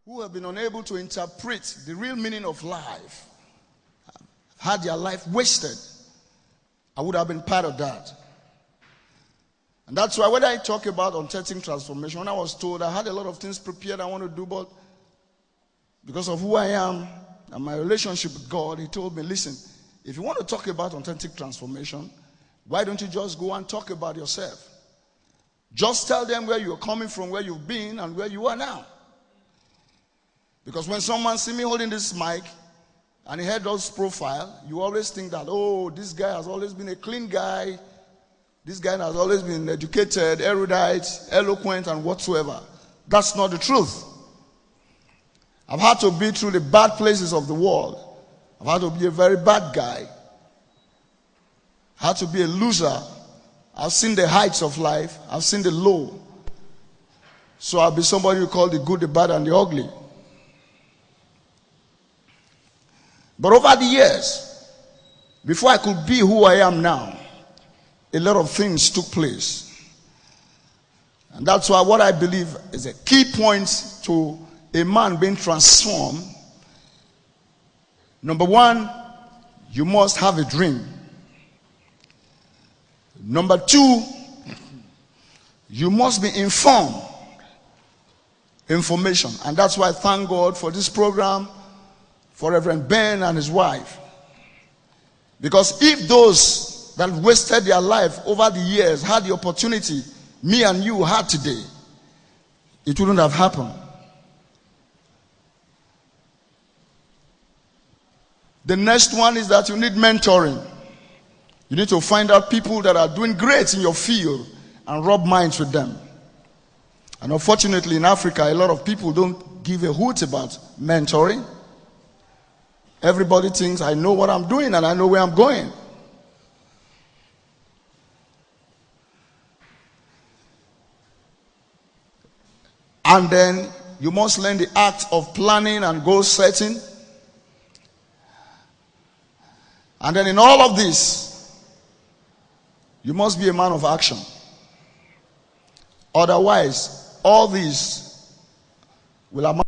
who have been unable to interpret the real meaning of life, had their life wasted. I would have been part of that. And that's why when I talk about authentic transformation, when I was told I had a lot of things prepared I want to do, but because of who I am and my relationship with God, he told me, listen, if you want to talk about authentic transformation, why don't you just go and talk about yourself? Just tell them where you're coming from, where you've been, and where you are now. Because when someone sees me holding this mic and he heard those profile, you always think that, oh, this guy has always been a clean guy. This guy has always been educated, erudite, eloquent, and whatsoever. That's not the truth. I've had to be through the bad places of the world. I've had to be a very bad guy. I had to be a loser. I've seen the heights of life. I've seen the low. So I'll be somebody who call the good, the bad, and the ugly. But over the years, before I could be who I am now, a lot of things took place. And that's why what I believe is a key point to a man being transformed. Number one, you must have a dream. Number two, you must be informed. Information. And that's why I thank God for this program, for Reverend Ben and his wife. Because if those that wasted their life over the years had the opportunity me and you had today, it wouldn't have happened. The next one is that you need mentoring. You need to find out people that are doing great in your field and rub minds with them. And unfortunately in Africa, a lot of people don't give a hoot about mentoring. Everybody thinks I know what I'm doing and I know where I'm going. And then you must learn the act of planning and goal setting. And then in all of this, you must be a man of action. Otherwise, all these will amount